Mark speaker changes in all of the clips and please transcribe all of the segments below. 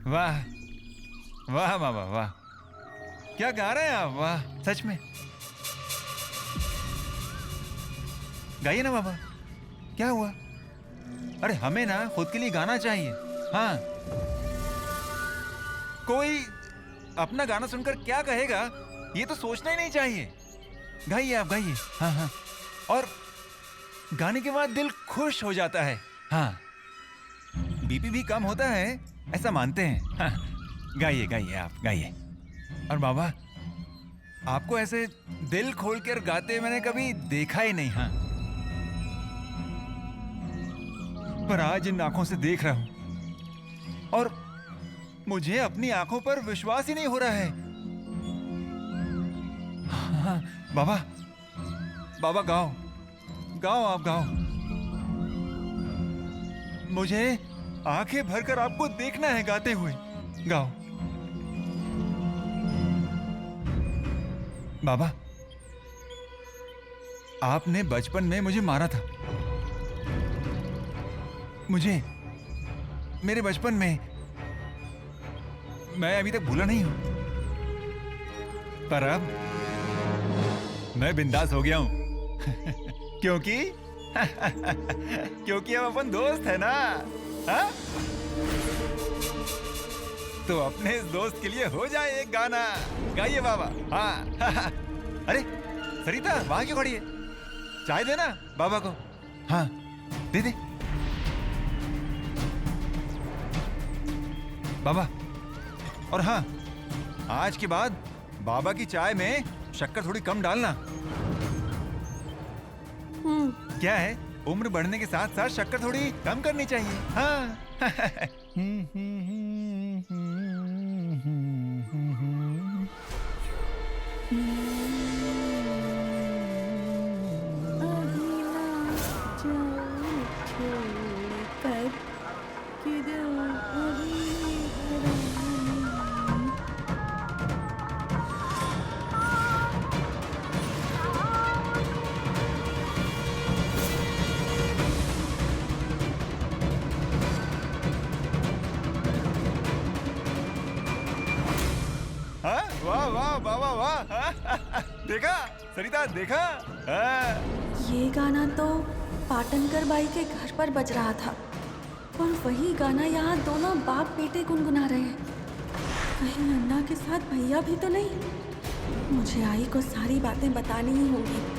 Speaker 1: वाह वाह बाबा वाह, क्या गा रहे हैं आप, वाह सच में। गाइए ना बाबा, क्या हुआ? अरे हमें ना खुद के लिए गाना चाहिए। हाँ, कोई अपना गाना सुनकर क्या कहेगा ये तो सोचना ही नहीं चाहिए। गाइए आप गाइए। हाँ हाँ, और गाने के बाद दिल खुश हो जाता है। हाँ, बीपी भी कम होता है ऐसा मानते हैं। हाँ, गाइए गाइए आप गाइए। और बाबा, आपको ऐसे दिल खोलकर गाते मैंने कभी देखा ही नहीं। हाँ, पर आज इन आंखों से देख रहा हूं और मुझे अपनी आंखों पर विश्वास ही नहीं हो रहा है। हाँ, बाबा बाबा गाओ गाओ आप गाओ। मुझे आंखें भरकर आपको देखना है गाते हुए। गाओ बाबा। आपने बचपन में मुझे मारा था। मुझे मेरे बचपन में मैं अभी तक भूला नहीं हूं, पर अब मैं बिंदास हो गया हूं। क्योंकि क्योंकि हम अपन दोस्त है ना। हा? तो अपने इस दोस्त के लिए हो जाए एक गाना। गाइए बाबा। हाँ। अरे सरिता, वहां क्यों खड़ी है? चाय देना बाबा को। हाँ दे दे बाबा। और हाँ, आज के बाद बाबा की चाय में शक्कर थोड़ी कम डालना। क्या है, उम्र बढ़ने के साथ साथ शक्कर थोड़ी कम करनी चाहिए। हाँ। हाँ? वाह वाह वाह वाह वाह। देखा सरिता, देखा?
Speaker 2: ये गाना तो पाटनकर बाई के घर पर बज रहा था और वही गाना यहाँ दोनों बाप बेटे गुनगुना रहे हैं। कहीं अन्ना के साथ भैया भी तो नहीं? मुझे आई को सारी बातें बतानी ही होंगी।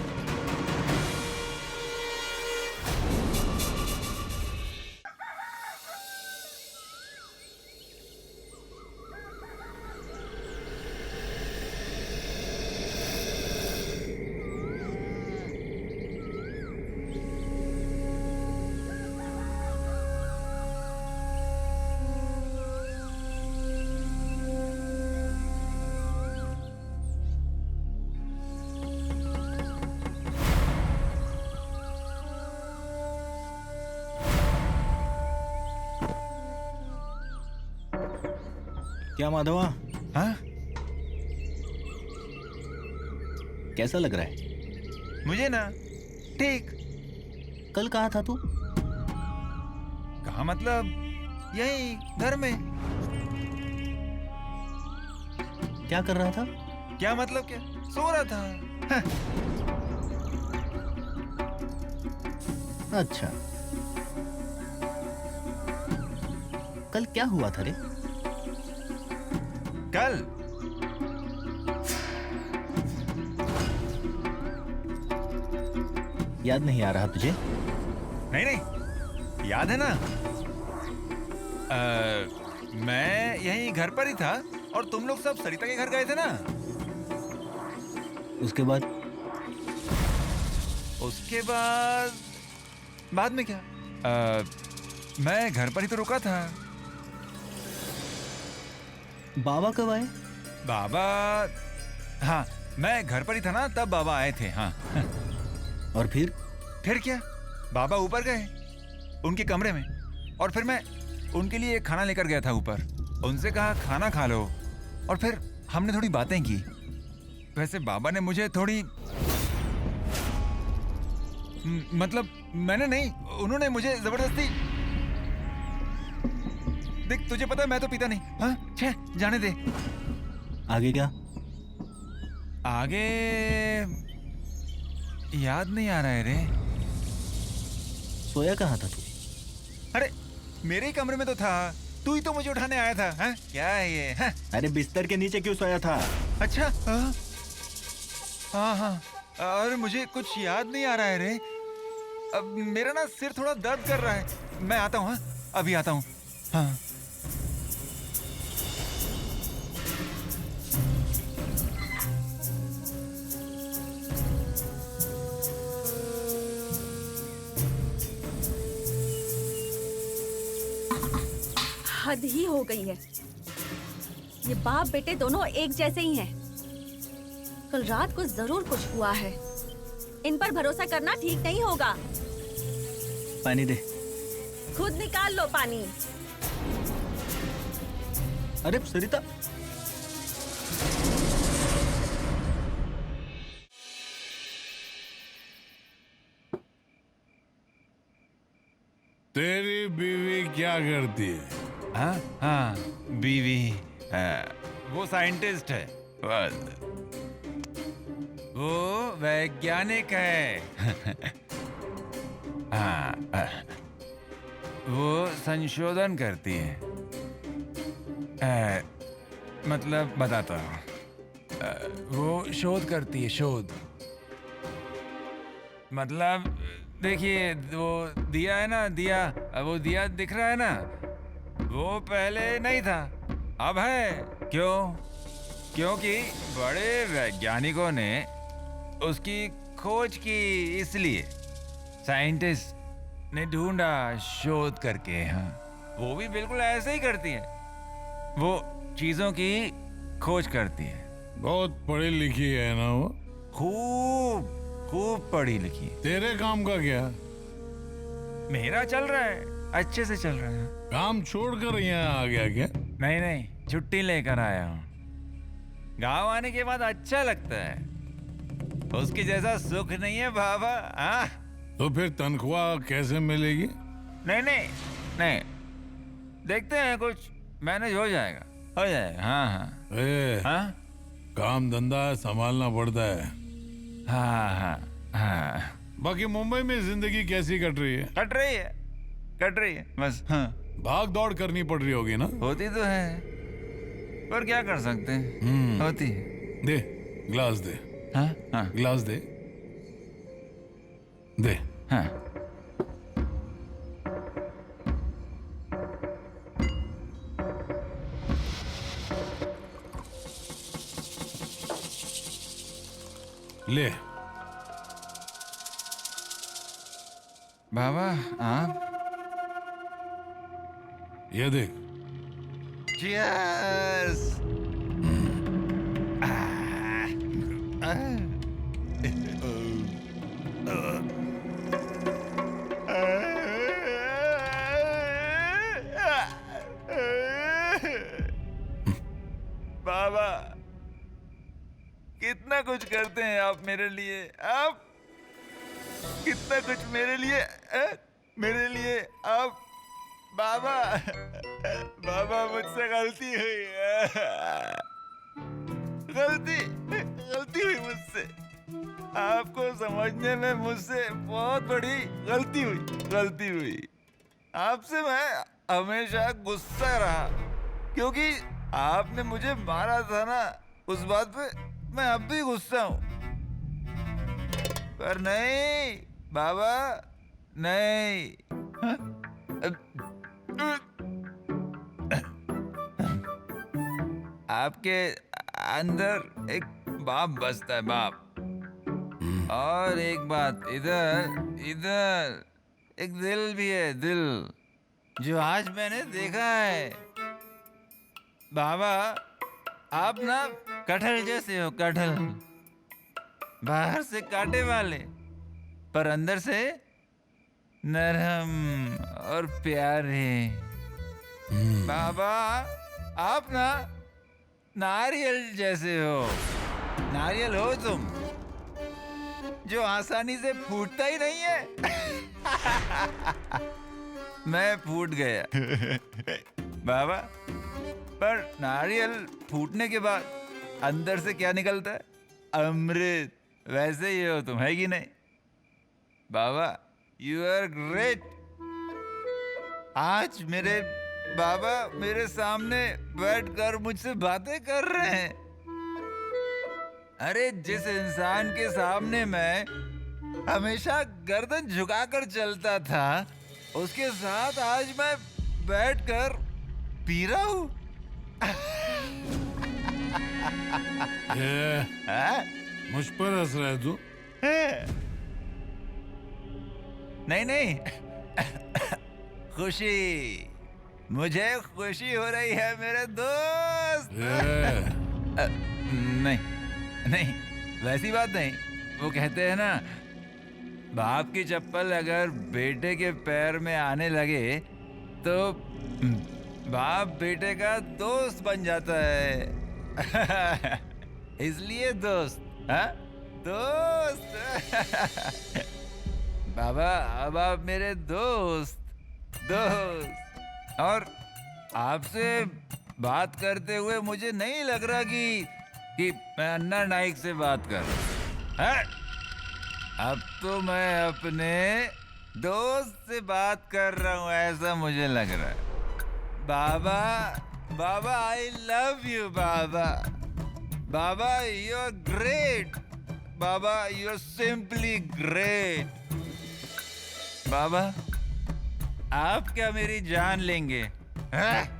Speaker 3: क्या माधवा,
Speaker 1: हाँ?
Speaker 3: कैसा लग रहा है?
Speaker 1: मुझे ना ठीक।
Speaker 3: कल कहाँ था तू?
Speaker 1: कहाँ मतलब? यही घर में।
Speaker 3: क्या कर रहा था?
Speaker 1: क्या मतलब क्या? सो रहा था। हाँ।
Speaker 3: अच्छा, कल क्या हुआ था रे?
Speaker 1: कल
Speaker 3: याद नहीं आ रहा तुझे?
Speaker 1: नहीं नहीं, याद है ना। मैं यहीं घर पर ही था और तुम लोग सब सरिता के घर गए थे ना।
Speaker 3: उसके बाद?
Speaker 1: उसके बाद बाद में क्या, मैं घर पर ही तो रुका था।
Speaker 3: बाबा कब आए?
Speaker 1: बाबा, हाँ मैं घर पर ही था ना तब बाबा आए थे। हाँ।
Speaker 3: और फिर
Speaker 1: क्या, बाबा ऊपर गए उनके कमरे में और फिर मैं उनके लिए खाना लेकर गया था ऊपर। उनसे कहा खाना खा लो और फिर हमने थोड़ी बातें की। वैसे बाबा ने मुझे थोड़ी, मतलब मैंने नहीं, उन्होंने मुझे जबरदस्ती देख तुझे पता है मैं तो पीता नहीं। हाँ छे जाने दे।
Speaker 3: आगे क्या?
Speaker 1: आगे याद नहीं आ रहा है रे।
Speaker 3: सोया कहाँ था तू?
Speaker 1: अरे मेरे ही कमरे में तो था, तू ही तो मुझे उठाने आया था। हाँ क्या है ये? हाँ?
Speaker 3: अरे बिस्तर के नीचे क्यों सोया था?
Speaker 1: अच्छा हाँ हाँ हाँ, अरे मुझे कुछ याद नहीं आ रहा है रे। अब मेरा ना सिर थोड़ा दर्द कर रहा है, मैं आता हूँ। हाँ अभी आता हूँ। हाँ
Speaker 2: हद ही हो गई है। ये बाप बेटे दोनों एक जैसे ही हैं। कल रात को जरूर कुछ हुआ है। इन पर भरोसा करना ठीक नहीं होगा।
Speaker 3: पानी दे।
Speaker 2: खुद निकाल लो पानी।
Speaker 3: अरे सरिता,
Speaker 4: तेरी बीवी क्या करती है?
Speaker 1: हाँ हाँ बीवी, वो साइंटिस्ट है, वो वैज्ञानिक है। हाँ वो संशोधन करती है। मतलब बताता हूँ, वो शोध करती है, शोध। मतलब देखिए वो दिया है ना, दिया, वो दिया दिख रहा है ना, वो पहले नहीं था, अब है। क्यों? क्योंकि बड़े वैज्ञानिकों ने उसकी खोज की, इसलिए साइंटिस्ट ने ढूंढा शोध करके। हाँ वो भी बिल्कुल ऐसे ही करती है, वो चीजों की खोज करती है।
Speaker 4: बहुत पढ़ी लिखी है ना वो?
Speaker 1: खूब खूब पढ़ी लिखी।
Speaker 4: तेरे काम का क्या?
Speaker 1: मेरा चल रहा है, अच्छे से चल रहा है।
Speaker 4: काम छोड़कर यहाँ आ गया क्या?
Speaker 1: नहीं नहीं, छुट्टी लेकर आया हूँ। गांव आने के बाद अच्छा लगता है, उसके जैसा सुख नहीं है बाबा। हाँ
Speaker 4: तो फिर तनख्वाह कैसे मिलेगी?
Speaker 1: नहीं नहीं नहीं, देखते हैं, कुछ मैनेज हो जाएगा, हो जाएगा। हाँ हाँ हाँ
Speaker 4: काम धंधा संभालना पड़ता है।
Speaker 1: हाँ हाँ हाँ।
Speaker 4: बाकी मुंबई में जिंदगी कैसी कट रही है?
Speaker 1: कट रही है, कट रही है बस। हाँ
Speaker 4: भाग दौड़ करनी पड़ रही होगी ना?
Speaker 1: होती तो है, पर क्या कर सकते हैं, होती है।
Speaker 4: दे ग्लास दे।
Speaker 1: हाँ हाँ
Speaker 4: ग्लास दे दे।
Speaker 1: हाँ
Speaker 4: ले।
Speaker 1: बाबा आप?
Speaker 4: ये देख।
Speaker 1: Cheers! बाबा कितना कुछ करते हैं आप मेरे लिए, आप कितना कुछ मेरे लिए, मेरे लिए आप। बाबा बाबा मुझसे गलती हुई, गलती हुई मुझसे। आपको समझने में मुझसे बहुत बड़ी गलती हुई। आपसे मैं हमेशा गुस्सा रहा, क्योंकि आपने मुझे मारा था ना, उस बात पे मैं अब भी गुस्सा हूँ। पर नहीं बाबा, नहीं। आपके अंदर एक बाप बसता है, बाप। और एक बात, इधर एक दिल भी है, दिल, जो आज मैंने देखा है। बाबा आप ना कटहल जैसे हो, कटहल, बाहर से कांटे वाले पर अंदर से नरम और प्यारे। बाबा आप ना नारियल जैसे हो, नारियल हो तुम, जो आसानी से फूटता ही नहीं है। मैं फूट गया। बाबा, पर नारियल फूटने के बाद अंदर से क्या निकलता है? अमृत। वैसे ही हो तुम, है कि नहीं? बाबा, यू आर ग्रेट। आज मेरे बाबा मेरे सामने बैठकर मुझसे बातें कर रहे हैं। अरे जिस इंसान के सामने मैं हमेशा गर्दन झुकाकर चलता था, उसके साथ आज मैं बैठकर पी रहा हूँ। हाँ?
Speaker 4: मुझ पर हंस रहा है तू?
Speaker 1: नहीं नहीं, खुशी, मुझे खुशी हो रही है मेरे दोस्त। नहीं नहीं, वैसी बात नहीं। वो कहते हैं ना, बाप की चप्पल अगर बेटे के पैर में आने लगे तो बाप बेटे का दोस्त बन जाता है। इसलिए दोस्त, हाँ दोस्त। बाबा, अब आप मेरे दोस्त। और आपसे बात करते हुए मुझे नहीं लग रहा कि मैं अन्ना नाइक से बात कर रहा हूं। अब तो मैं अपने दोस्त से बात कर रहा हूँ, ऐसा मुझे लग रहा है। बाबा, बाबा, आई लव यू बाबा। बाबा, you are great. Baba, you are simply great. बाबा, आप क्या मेरी जान लेंगे? हैं?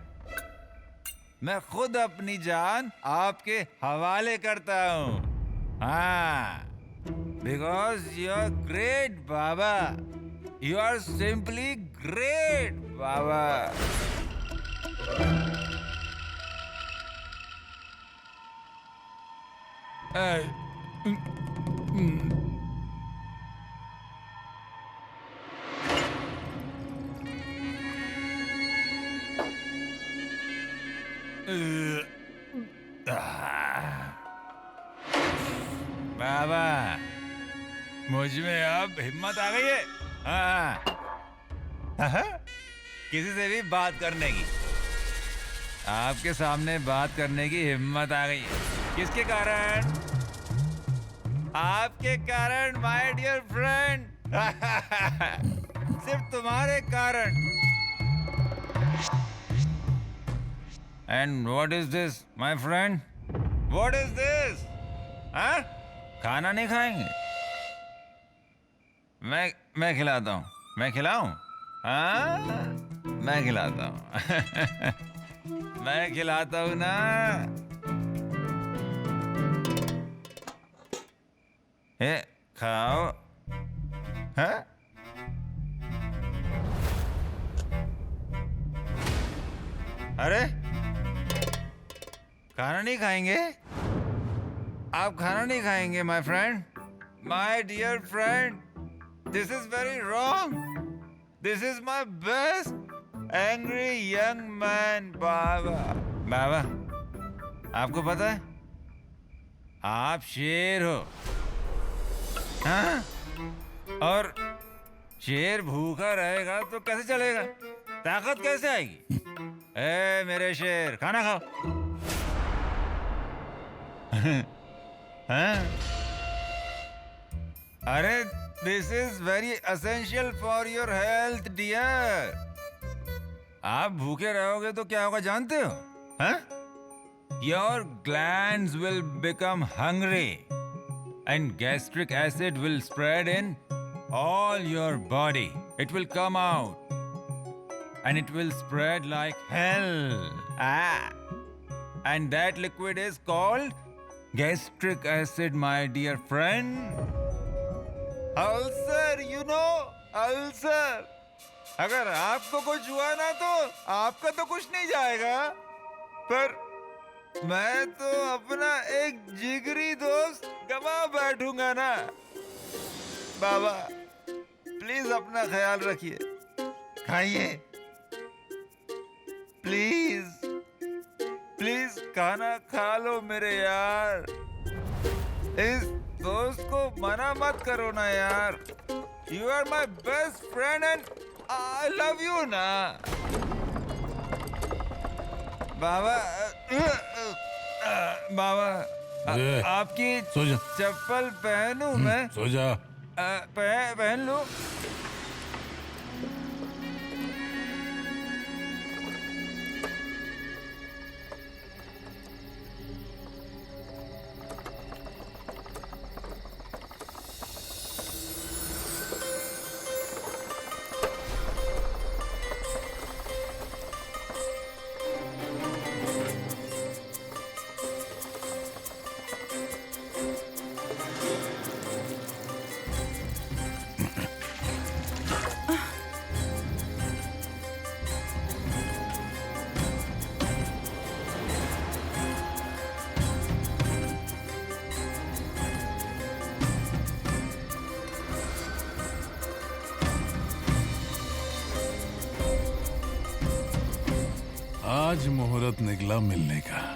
Speaker 1: मैं खुद अपनी जान आपके हवाले करता हूँ। हाँ, because you are great Baba. You are simply great baba. बाबा, मुझ में अब हिम्मत आ गई है। हाँ, किसी से भी बात करने की, आपके सामने बात करने की हिम्मत आ गई है। किसके कारण? आपके कारण माय डियर फ्रेंड। सिर्फ तुम्हारे कारण। And what is this my friend? What is this? हाँ? खाना नहीं खाएंगे? मैं खिलाता हूँ। मैं खिलाऊं? हाँ, मैं खिलाता हूँ। मैं खिलाता हूँ ना। ए, खाओ। हाँ? अरे, खाना नहीं खाएंगे? आप खाना नहीं खाएंगे my friend? My dear friend, this is very wrong. This is my best angry young man baba. बाबा, आपको पता है आप शेर हो, हाँ? और शेर भूखा रहेगा तो कैसे चलेगा? ताकत कैसे आएगी? ए मेरे शेर, खाना खाओ। हाँ? अरे this is very essential for your health dear. आप भूखे रहोगे तो क्या होगा जानते हो? हाँ? Your glands will become hungry and gastric acid will spread in all your body. It will come out and it will spread like hell. And that liquid is called gastric acid, my dear friend. Ulcer, you know, ulcer. अगर आपको कुछ हुआ ना तो आपका तो कुछ नहीं जाएगा, पर मैं तो अपना एक जिगरी दोस्त गवा बैठूंगा ना। बाबा, प्लीज अपना ख्याल रखिए, खाइए, प्लीज प्लीज खाना खा लो मेरे यार। इस दोस्त को मना मत करो ना यार। You are my best friend and I love you ना। बाबा बाबा
Speaker 4: अरे,
Speaker 1: आपकी
Speaker 4: सो जा।
Speaker 1: चप्पल पहनूं मैं?
Speaker 4: सो जा।
Speaker 1: पहन लूं?
Speaker 4: आज मुहूर्त निकला मिलने का।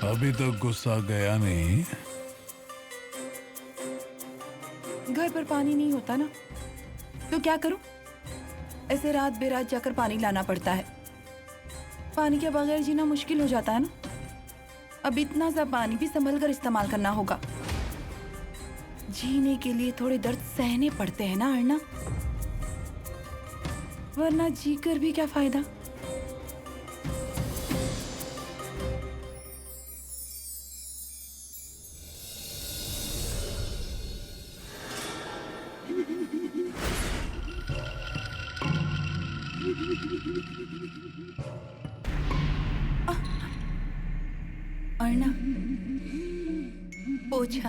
Speaker 4: अभी तक गुस्सा गया नहीं।
Speaker 5: घर पर पानी नहीं होता ना, तो क्या करूं? ऐसे रात बेरात जाकर पानी लाना पड़ता है। पानी के बगैर जीना मुश्किल हो जाता है ना। अब इतना सा पानी भी संभल कर इस्तेमाल करना होगा। जीने के लिए थोड़े दर्द सहने पड़ते हैं ना अर्णा, वरना जी कर भी क्या फायदा। अर्णा, पोछा।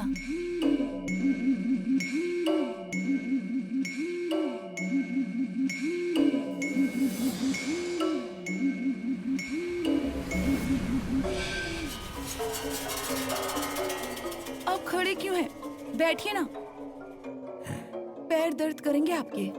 Speaker 5: आप खड़े क्यों हैं? बैठिए ना, पैर दर्द करेंगे आपके।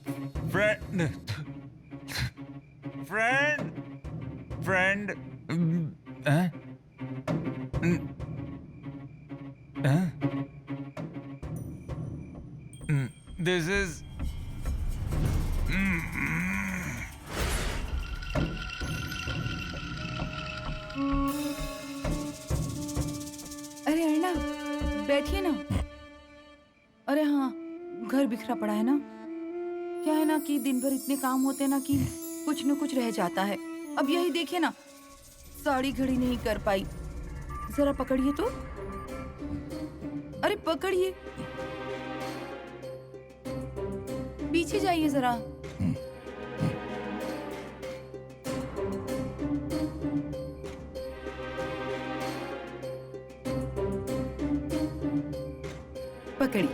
Speaker 1: Friend friend friend this is
Speaker 5: अरे अर्णा, बैठिए ना। अरे हाँ, घर बिखरा पड़ा है ना। क्या है ना कि दिन भर इतने काम होते हैं ना कि कुछ न कुछ रह जाता है। अब यही देखिए ना, साड़ी घड़ी नहीं कर पाई। जरा पकड़िए तो। अरे पकड़िए, पीछे जाइए जरा। पकड़ी।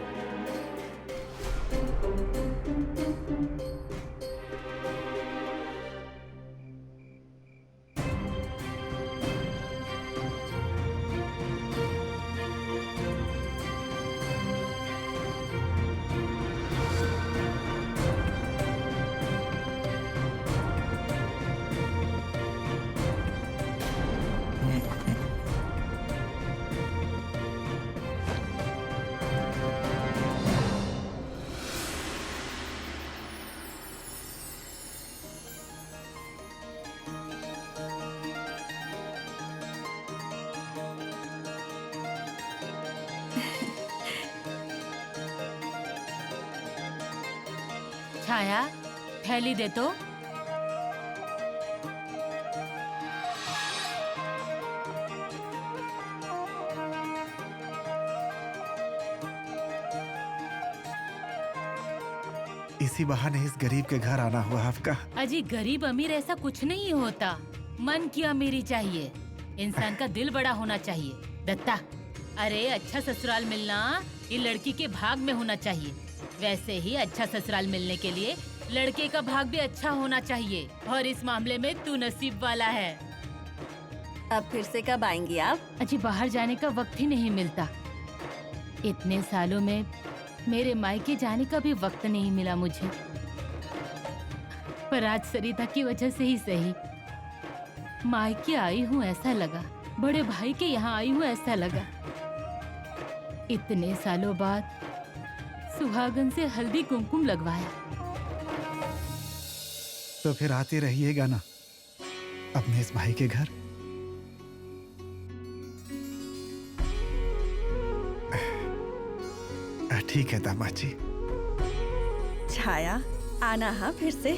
Speaker 6: छाया, थैली दे तो।
Speaker 7: इसी बहाने इस गरीब के घर आना हुआ आपका।
Speaker 6: अजी गरीब अमीर ऐसा कुछ नहीं होता, मन की अमीरी चाहिए। इंसान का दिल बड़ा होना चाहिए। दत्ता, अरे अच्छा ससुराल मिलना ये लड़की के भाग में होना चाहिए। वैसे ही अच्छा ससुराल मिलने के लिए लड़के का भाग भी अच्छा होना चाहिए। और इस मामले में तू नसीब वाला है।
Speaker 2: अब फिर से कब आएंगी आप?
Speaker 6: अजी बाहर जाने का वक्त ही नहीं मिलता। इतने सालों में मेरे मायके जाने का भी वक्त नहीं मिला मुझे। पर आज सरिता की वजह से ही सही मायके आई हूँ ऐसा लगा, बड़े भाई के यहाँ आई हूँ ऐसा लगा। इतने सालों बाद सुहागन से हल्दी कुमकुम लगवाया।
Speaker 7: तो फिर आते रहिएगा ना अपने इस भाई के घर। ठीक है दामाद जी।
Speaker 2: छाया, आना हाँ फिर से।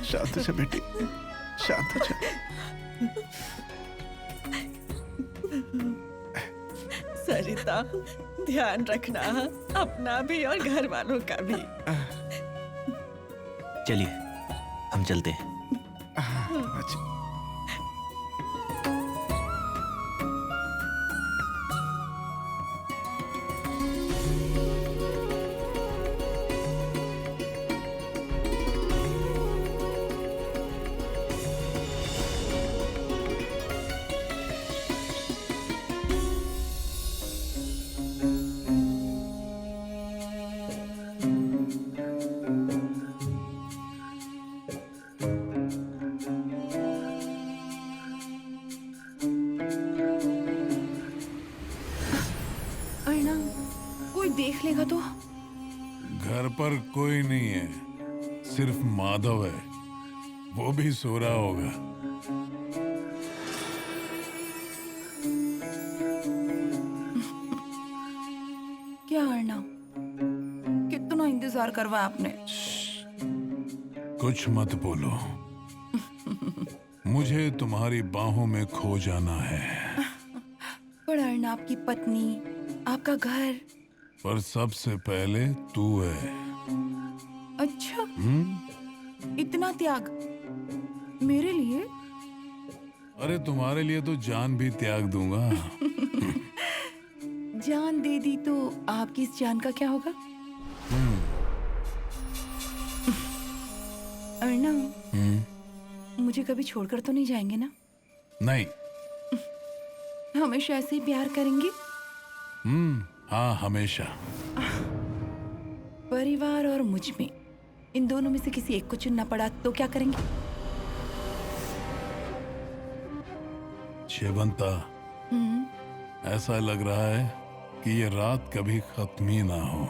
Speaker 7: शांत हो जा बेटी, शांत हो जा।
Speaker 8: सरिता, ध्यान रखना अपना भी और घर वालों का भी।
Speaker 3: चलिए हम चलते हैं।
Speaker 7: दामाद जी।
Speaker 5: अर्णा, कोई देख लेगा तो।
Speaker 4: घर पर कोई नहीं है, सिर्फ माधव है। वो भी सो रहा होगा।
Speaker 5: क्या अर्णा, कितना इंतजार करवाया आपने।
Speaker 4: कुछ मत बोलो। मुझे तुम्हारी बाहों में खो जाना है।
Speaker 5: पर अर्णा, आपकी पत्नी, आपका घर।
Speaker 4: पर सबसे पहले तू है।
Speaker 5: अच्छा, इतना त्याग मेरे लिए?
Speaker 4: अरे तुम्हारे लिए तो जान भी त्याग दूंगा।
Speaker 5: जान दे दी तो आपकी इस जान का क्या होगा? अर्णव, मुझे कभी छोड़कर तो नहीं जाएंगे ना?
Speaker 4: नहीं।
Speaker 5: हमेशा ऐसे ही प्यार करेंगे?
Speaker 4: हाँ, हमेशा।
Speaker 5: परिवार और मुझ में इन दोनों में से किसी एक को चुनना पड़ा तो क्या करेंगे?
Speaker 4: शेवंता, ऐसा लग रहा है कि ये रात कभी खत्म ही ना हो।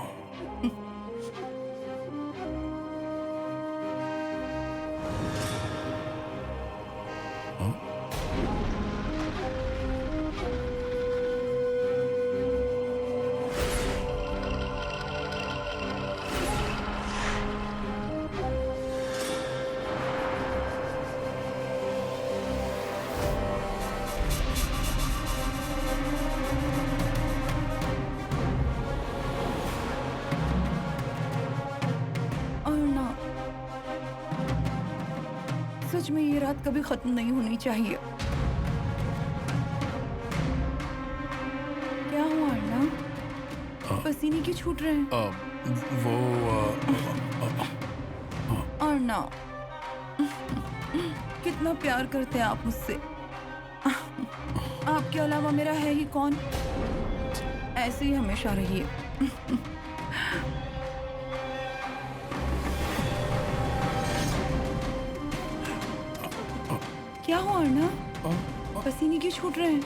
Speaker 5: सच में ये रात कभी खत्म नहीं होनी चाहिए। क्या हुआ अर्णव? पसीने क्यों छूट रहे हैं? अर्णव, कितना प्यार करते हैं आप मुझसे। आपके अलावा मेरा है ही कौन? ऐसे ही हमेशा रहिए। क्या हुआ अर्णव? पसीने क्यों छूट रहे हैं?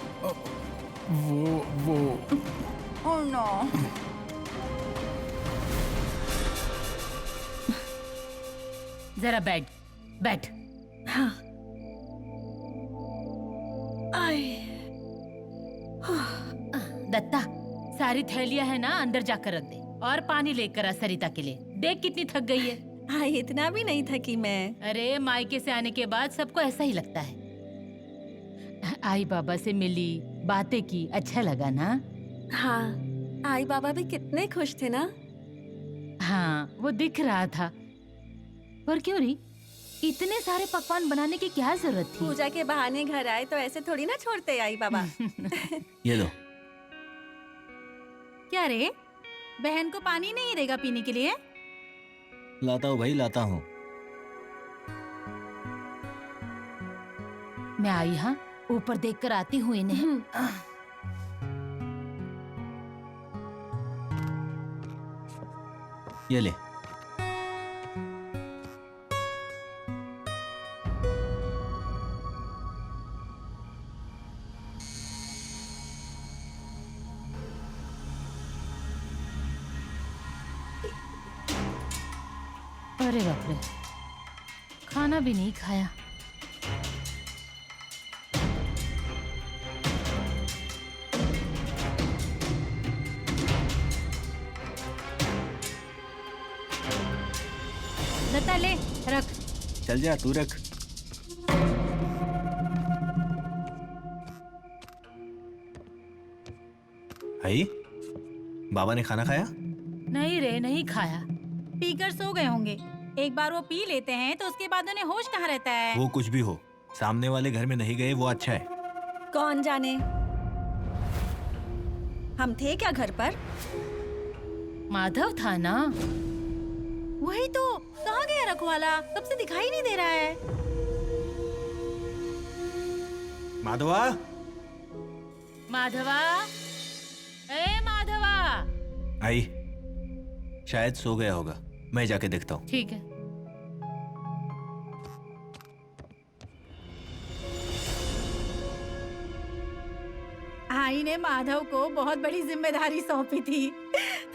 Speaker 4: वो
Speaker 5: अर्णव,
Speaker 6: जरा बैठ।
Speaker 2: हाँ।
Speaker 6: दत्ता, सारी थैलियां है ना, अंदर जाकर रख दे और पानी लेकर आ सरिता के लिए। देख कितनी थक गई है।
Speaker 2: हाँ, इतना भी नहीं थकी मैं।
Speaker 6: अरे मायके से आने के बाद सबको ऐसा ही लगता है। आई बाबा से मिली, बातें की, अच्छा लगा ना?
Speaker 2: हाँ, आई बाबा भी कितने खुश थे ना।
Speaker 6: हाँ, वो दिख रहा था। पर क्यों रही? इतने सारे पकवान बनाने की क्या जरूरत थी?
Speaker 2: पूजा के बहाने घर आए तो ऐसे थोड़ी ना छोड़ते आई बाबा।
Speaker 3: ये लो।
Speaker 9: क्या रे, बहन को पानी नहीं रहेगा पीने के लिए?
Speaker 3: लाता हूँ भाई, लाता हूँ।
Speaker 6: मैं आई, हाँ, ऊपर देखकर आती हूँ इन्हें।
Speaker 3: ये ले।
Speaker 6: अरे बाप रे, खाना भी नहीं खाया।
Speaker 9: दत्ता ले, रख।
Speaker 3: चल जा, तू रख। भाई, बाबा ने खाना खाया?
Speaker 6: नहीं रे, नहीं खाया।
Speaker 9: पीकर सो गए होंगे। एक बार वो पी लेते हैं तो उसके बाद उन्हें होश कहाँ रहता है?
Speaker 3: वो कुछ भी हो, सामने वाले घर में नहीं गए वो अच्छा है।
Speaker 2: कौन जाने, हम थे क्या घर पर?
Speaker 6: माधव था ना।
Speaker 9: वही तो, कहाँ गया रखवाला? कब से दिखाई नहीं दे रहा है।
Speaker 3: माधवा,
Speaker 6: माधवा, ए माधवा।
Speaker 3: आई, शायद सो गया होगा, मैं जाके देखता हूँ।
Speaker 6: ठीक है।
Speaker 9: आई ने माधव को बहुत बड़ी जिम्मेदारी सौंपी थी।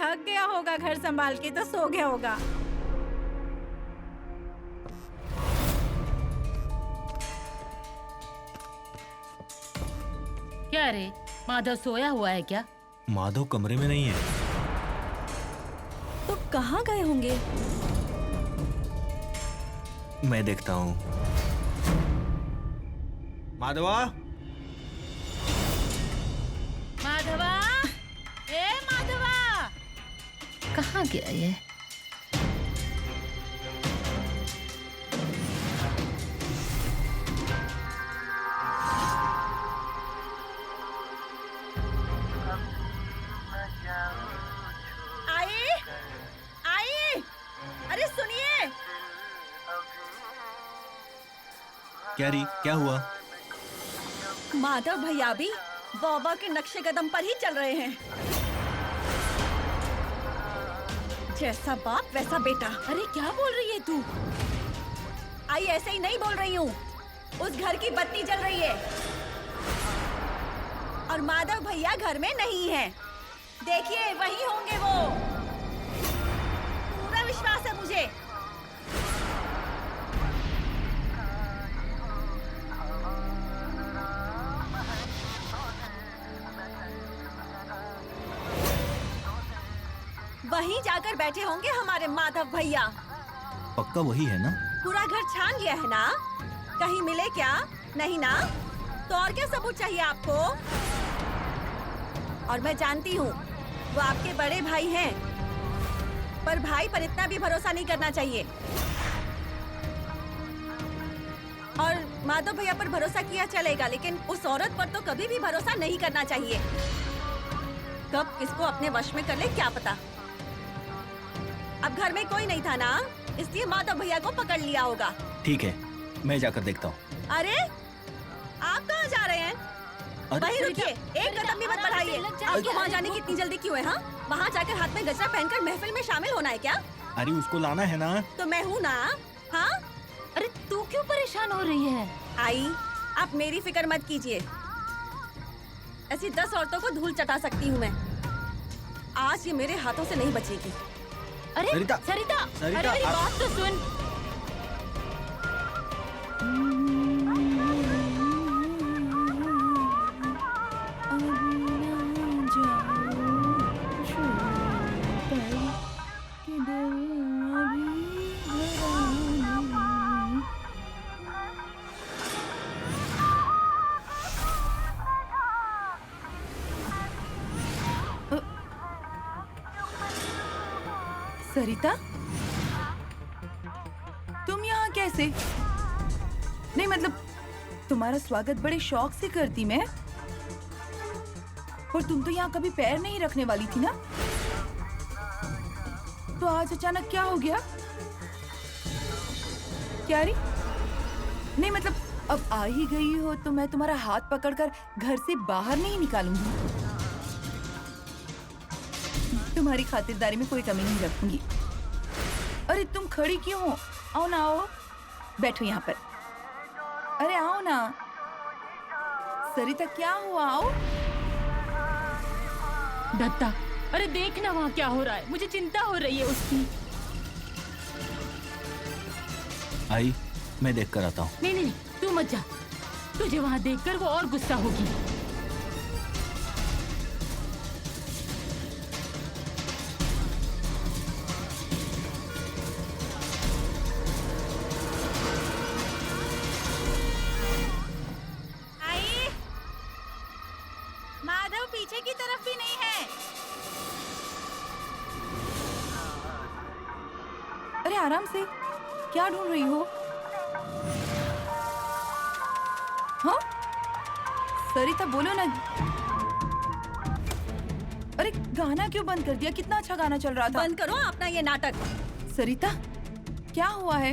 Speaker 9: थक गया होगा घर संभाल के तो सो गया होगा।
Speaker 6: क्या रे, माधव सोया हुआ है क्या?
Speaker 3: माधव कमरे में नहीं है।
Speaker 2: तो कहाँ गए होंगे?
Speaker 3: मैं देखता हूँ। माधवा,
Speaker 6: माधवा, ए माधवा, कहाँ गया ये?
Speaker 8: आई, आई, अरे सुनिए।
Speaker 3: क्या री, क्या हुआ?
Speaker 2: माधव भैया भी बाबा के नक्शे कदम पर ही चल रहे हैं। जैसा बाप वैसा बेटा।
Speaker 6: अरे क्या बोल रही है तू?
Speaker 2: आई ऐसे ही नहीं बोल रही हूँ। उस घर की बत्ती जल रही है और माधव भैया घर में नहीं है। देखिए वही होंगे वो। पूरा विश्वास है मुझे। वहीं जाकर बैठे होंगे हमारे माधव भैया।
Speaker 3: पक्का वही है ना?
Speaker 2: पूरा घर छान लिया है ना? कहीं मिले क्या? नहीं ना? तो और क्या सबूत चाहिए आपको? और मैं जानती हूँ वो आपके बड़े भाई हैं, पर भाई पर इतना भी भरोसा नहीं करना चाहिए। और माधव भैया पर भरोसा किया चलेगा, लेकिन उस औरत पर तो कभी भी भरोसा नहीं करना चाहिए। कब किसको अपने वश में कर ले क्या पता। अब घर में कोई नहीं था ना, इसलिए माधव भैया को पकड़ लिया होगा।
Speaker 3: ठीक है, मैं जाकर देखता हूँ।
Speaker 2: अरे आप कहाँ जा रहे हैं? वहीं रुकिए, एक कदम भी मत बढ़ाइए। आपको वहाँ जाने की इतनी जल्दी क्यों है? हाँ, वहाँ जाकर हाथ में गजरा पहनकर महफिल में शामिल होना है क्या?
Speaker 3: अरे उसको लाना है ना।
Speaker 2: तो मैं हूँ ना। हाँ,
Speaker 6: अरे तू क्यों परेशान हो रही है?
Speaker 2: आई, आप मेरी फिक्र मत कीजिए। ऐसी 10 औरतों को धूल चटा सकती हूँ मैं। आज ये मेरे हाथों से नहीं बचेगी।
Speaker 6: अरे
Speaker 3: सरिता,
Speaker 6: सरिता,
Speaker 3: सरिता,
Speaker 6: अरे मेरी बात तो सुन।
Speaker 5: सरिता, तुम यहाँ कैसे? नहीं मतलब तुम्हारा स्वागत बड़े शौक से करती मैं। और तुम तो यहाँ कभी पैर नहीं रखने वाली थी ना, तो आज अचानक क्या हो गया? क्या री? नहीं मतलब अब आ ही गई हो तो मैं तुम्हारा हाथ पकड़कर घर से बाहर नहीं निकालूंगी। तुम्हारी खातिरदारी में कोई कमी नहीं रखूंगी। अरे तुम खड़ी क्यों हो? आओ ना, आओ, बैठो यहाँ पर। अरे आओ ना। सरिता क्या हुआ? आओ।
Speaker 6: दत्ता, अरे देख ना वहाँ क्या हो रहा है। मुझे चिंता हो रही है उसकी।
Speaker 3: आई, मैं देख कर आता हूँ।
Speaker 6: नहीं नहीं, तू मत जा। तुझे वहाँ देखकर वो और गुस्सा होगी।
Speaker 9: आई, माधव पीछे की तरफ भी नहीं है।
Speaker 5: अरे आराम से, क्या ढूंढ रही हो? हाँ सरिता बोलो ना। अरे गाना क्यों बंद कर दिया? कितना अच्छा गाना चल रहा था।
Speaker 2: बंद करो अपना ये नाटक।
Speaker 5: सरिता क्या हुआ है?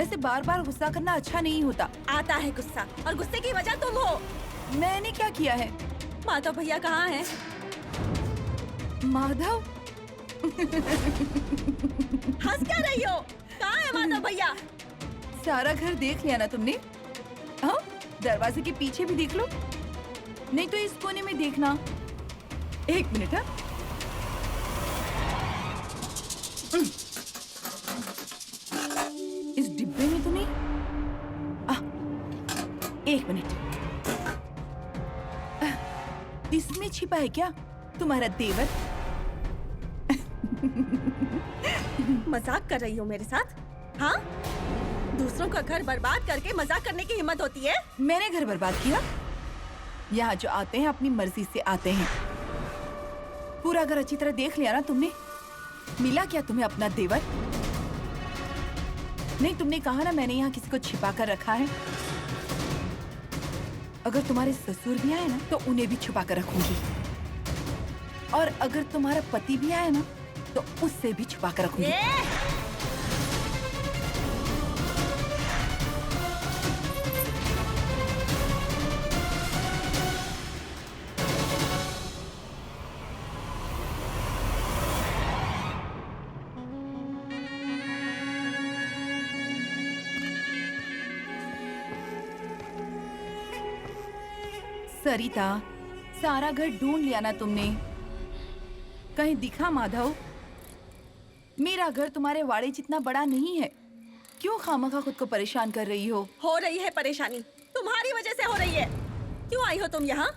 Speaker 5: ऐसे बार बार गुस्सा करना अच्छा नहीं होता।
Speaker 2: आता है गुस्सा, और गुस्से की वजह तुम हो।
Speaker 5: मैंने क्या किया है?
Speaker 2: माधव भैया कहाँ हैं?
Speaker 5: माधव?
Speaker 2: हंस क्या रही हो? कहाँ है माधव भैया?
Speaker 5: सारा घर देख लिया ना तुमने? हाँ, दरवाजे के पीछे भी देख लो, नहीं तो इस कोने में देखना। एक मिनट। हाँ, इस डिब्बे में तो नहीं। एक मिनट। इसमें छिपा है क्या तुम्हारा देवर?
Speaker 2: मजाक कर रही हो मेरे साथ? हाँ, दूसरों का घर बर्बाद करके मजाक करने की हिम्मत होती है?
Speaker 5: मैंने घर बर्बाद किया? यहाँ जो आते हैं अपनी मर्जी से आते हैं। पूरा घर अच्छी तरह देख लिया ना तुमने? मिला क्या तुम्हें अपना देवर? नहीं, तुमने कहा ना मैंने यहाँ किसी को छिपा कर रखा है। अगर तुम्हारे ससुर भी आए ना तो उन्हें भी छुपा कर रखूंगी, और अगर तुम्हारा पति भी आए ना तो उससे भी छुपा कर रखूंगी। सरिता, सारा घर ढूंढ लिया ना तुमने? कहीं दिखा माधव? मेरा घर तुम्हारे वाड़े जितना बड़ा नहीं है। क्यों खामखा खुद को परेशान कर रही हो
Speaker 8: रही है परेशानी, तुम्हारी वजह से हो रही है। क्यों आई हो तुम यहाँ?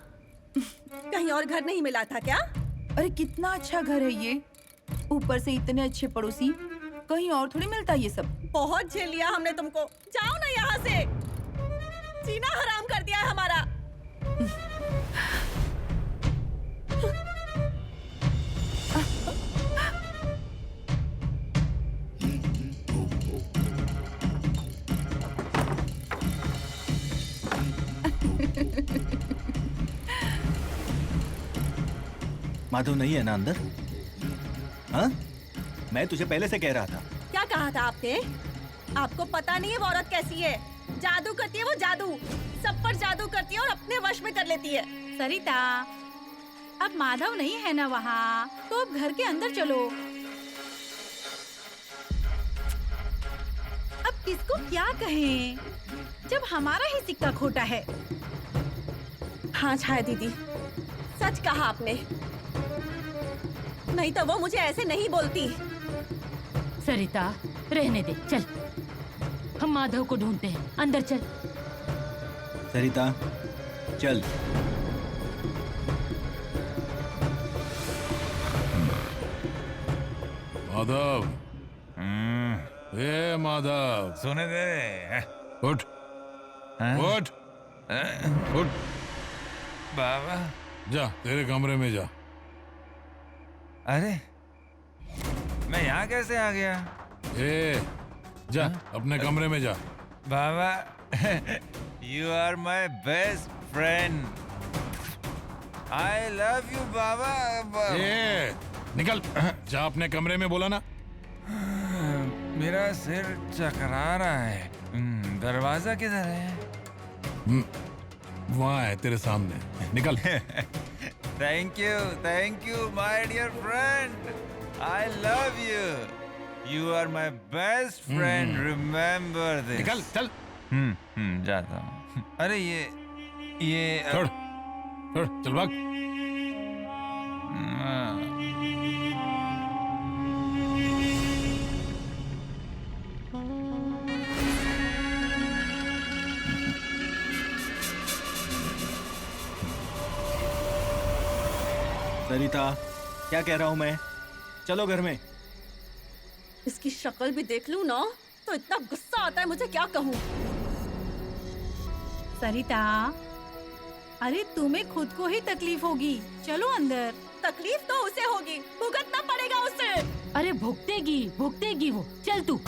Speaker 8: कहीं और घर नहीं मिला था क्या?
Speaker 5: अरे कितना अच्छा घर है ये, ऊपर से इतने अच्छे पड़ोसी, कहीं और थोड़ी मिलता ये सब।
Speaker 8: बहुत झेल लिया हमने तुमको, जाओ ना यहाँ से। जीना हराम कर दिया है हमारा।
Speaker 3: माधव नहीं है ना अंदर? हाँ, मैं तुझे पहले से कह रहा था।
Speaker 8: क्या कहा था आपने? आपको पता नहीं है वो औरत कैसी है? जादू करती है वो, जादू। सब पर जादू करती है और अपने वश में कर लेती है।
Speaker 9: सरिता, अब माधव नहीं है ना वहाँ, तो अब घर के अंदर चलो। अब किसको क्या कहें, जब हमारा ही सिक्का खोटा है।
Speaker 8: हाँ छाया दीदी, सच कहा आपने। नहीं तो वो मुझे ऐसे नहीं बोलती।
Speaker 6: सरिता, रहने दे, चल हम माधव को ढूंढते हैं। अंदर चल।
Speaker 3: सरिता, चल।
Speaker 4: माधव, ए माधव,
Speaker 1: सोने दे।
Speaker 4: उठ,
Speaker 1: हाँ?
Speaker 4: उठ, उठ,
Speaker 1: बाबा।
Speaker 4: जा तेरे कमरे में जा।
Speaker 1: अरे मैं यहाँ कैसे आ गया?
Speaker 4: ए, जा अपने कमरे में जा।
Speaker 1: बाबा, you are my best friend. I love you, बाबा।
Speaker 4: ए, निकल, जा अपने कमरे में, बोला ना।
Speaker 1: मेरा सिर चकरा रहा है। दरवाजा किधर है?
Speaker 4: वहाँ है तेरे सामने, निकल।
Speaker 1: Thank you, my dear friend. I love you. You are my best friend. Remember this.
Speaker 4: निकल, चल।
Speaker 1: जाता हूँ। अरे ये
Speaker 4: छोड़, छोड़, चल भाग।
Speaker 3: सरिता, क्या कह रहा हूँ मैं? चलो घर में।
Speaker 8: इसकी शक्ल भी देख लूं ना तो इतना गुस्सा आता है, मुझे क्या कहूँ।
Speaker 9: सरिता, अरे तुम्हें खुद को ही तकलीफ होगी, चलो अंदर।
Speaker 8: तकलीफ तो उसे होगी, भुगतना पड़ेगा उसे।
Speaker 6: अरे भुगतेगी वो। चल तू,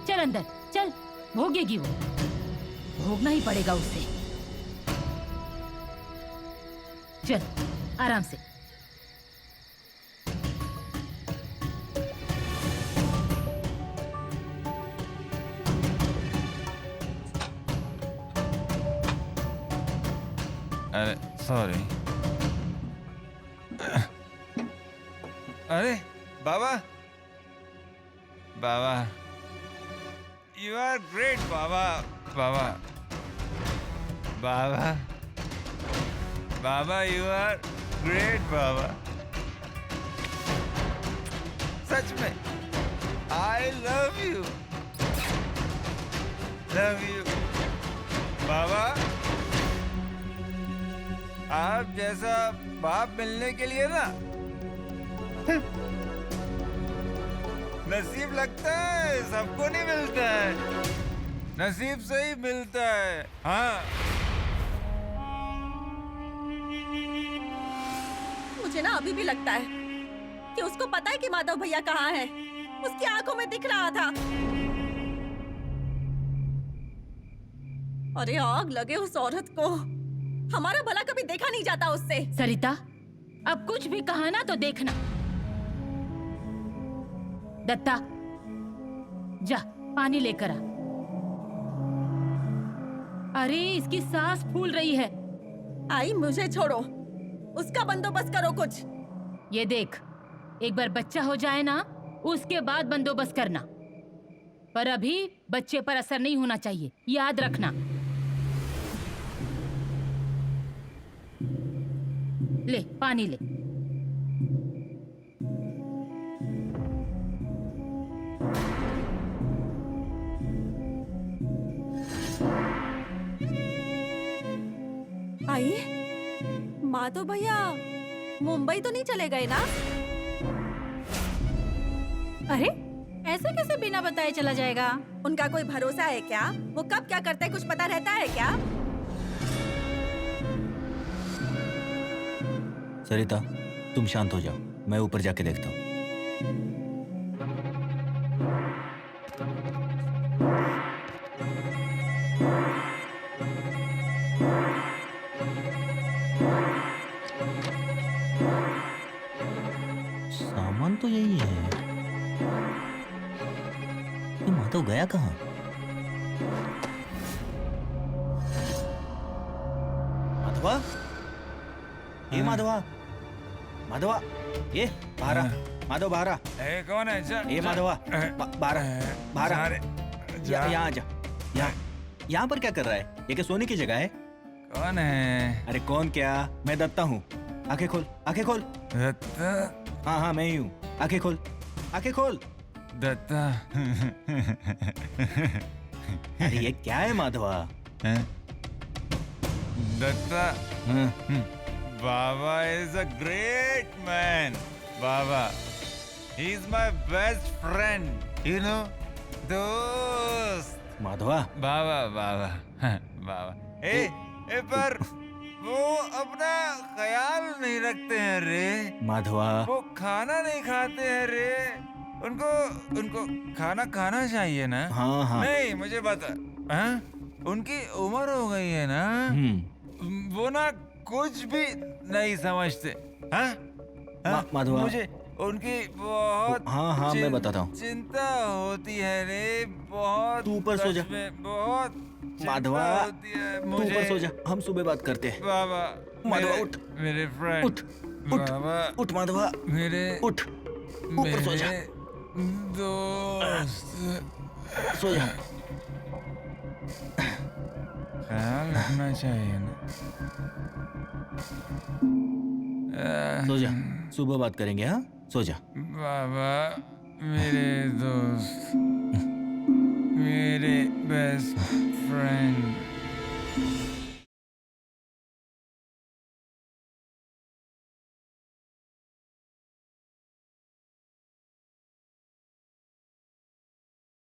Speaker 6: चल अंदर, चल। भोगेगी वो, भोगना ही पड़ेगा उसे। चल आराम से।
Speaker 1: अरे सॉरी। अरे बाबा, you are great Baba. You are great बाबा। सच में आई लव यू बाबा। आप जैसा बाप मिलने के लिए ना नसीब लगता है, सबको नहीं मिलता है, नसीब से ही मिलता है। हाँ,
Speaker 8: मुझे ना अभी भी लगता है कि उसको पता है कि माधव भैया कहाँ है। उसकी आंखों में दिख रहा था। अरे आग लगे उस औरत को, हमारा भला कभी देखा नहीं जाता उससे।
Speaker 6: सरिता, अब कुछ भी कहा ना तो देखना। दत्ता, जा पानी लेकर आ। अरे इसकी सांस फूल रही है।
Speaker 8: आई, मुझे छोड़ो, उसका बंदोबस्त करो कुछ।
Speaker 6: ये देख, एक बार बच्चा हो जाए ना, उसके बाद बंदोबस्त करना, पर अभी बच्चे पर असर नहीं होना चाहिए, याद रखना। ले पानी ले।
Speaker 8: आई, माधव भैया मुंबई तो नहीं चले गए ना?
Speaker 9: अरे ऐसे कैसे बिना बताए चला जाएगा?
Speaker 8: उनका कोई भरोसा है क्या? वो कब क्या करते हैं कुछ पता रहता है क्या?
Speaker 3: सरिता, तुम शांत हो जाओ, मैं ऊपर जाके देखता हूँ। सामान तो यही है। ये माधव गया कहाँ? माधवा, ये माधवा, माधवा, ये बाहर आ, माधव बाहर आ।
Speaker 1: कौन है?
Speaker 3: ये माधवा, बाहर आ, बाहर आ। यहाँ आ जा। यहाँ पर क्या कर रहा है? ये क्या सोने की जगह है?
Speaker 1: कौन है?
Speaker 3: अरे कौन क्या, मैं दत्ता हूँ। आंखें खोल, आंखें खोल।
Speaker 1: दत्ता?
Speaker 3: हाँ हाँ मैं ही हूँ। आंखें खोल, आंखें खोल।
Speaker 1: दत्ता?
Speaker 3: अरे ये क्या है माधवा?
Speaker 1: दत्ता?
Speaker 3: हाँ,
Speaker 1: Baba is a great man. Baba, he's my best friend. You know, दोस्त.
Speaker 3: माधवा,
Speaker 1: बाबा बाबा बाबा पर वो अपना ख्याल नहीं रखते हैं रे।
Speaker 3: माधवा,
Speaker 1: वो खाना नहीं खाते हैं रे। उनको खाना खाना चाहिए ना?
Speaker 3: हाँ हाँ।
Speaker 1: नहीं मुझे बता, हाँ? उनकी उम्र हो गई है ना? वो ना कुछ भी नहीं समझते। हाँ? हाँ?
Speaker 3: माधवा,
Speaker 1: मुझे उनकी बहुत
Speaker 3: हाँ मैं बताता हूँ।
Speaker 1: चिंता होती है रे, बहुत।
Speaker 3: तू ऊपर सो जा।
Speaker 1: सच में बहुत
Speaker 3: माधवा,
Speaker 1: चिंता होती है
Speaker 3: तू
Speaker 1: मुझे।
Speaker 3: ऊपर सो जा, हम सुबह बात करते हैं।
Speaker 1: बाबा,
Speaker 3: माधवा उठ,
Speaker 1: मेरे फ्रेंड।
Speaker 3: उठ, उठ,
Speaker 1: बाबा,
Speaker 3: उठ माधवा,
Speaker 1: मेरे
Speaker 3: उठ, ऊपर सो जा,
Speaker 1: दोस्त।
Speaker 3: सो जा।
Speaker 1: ख्याल रखना चाहिए ना।
Speaker 3: सो जा, सुबह बात करेंगे। हाँ, सो जा।
Speaker 1: बाबा, मेरे दोस्त, मेरे बेस्ट फ्रेंड।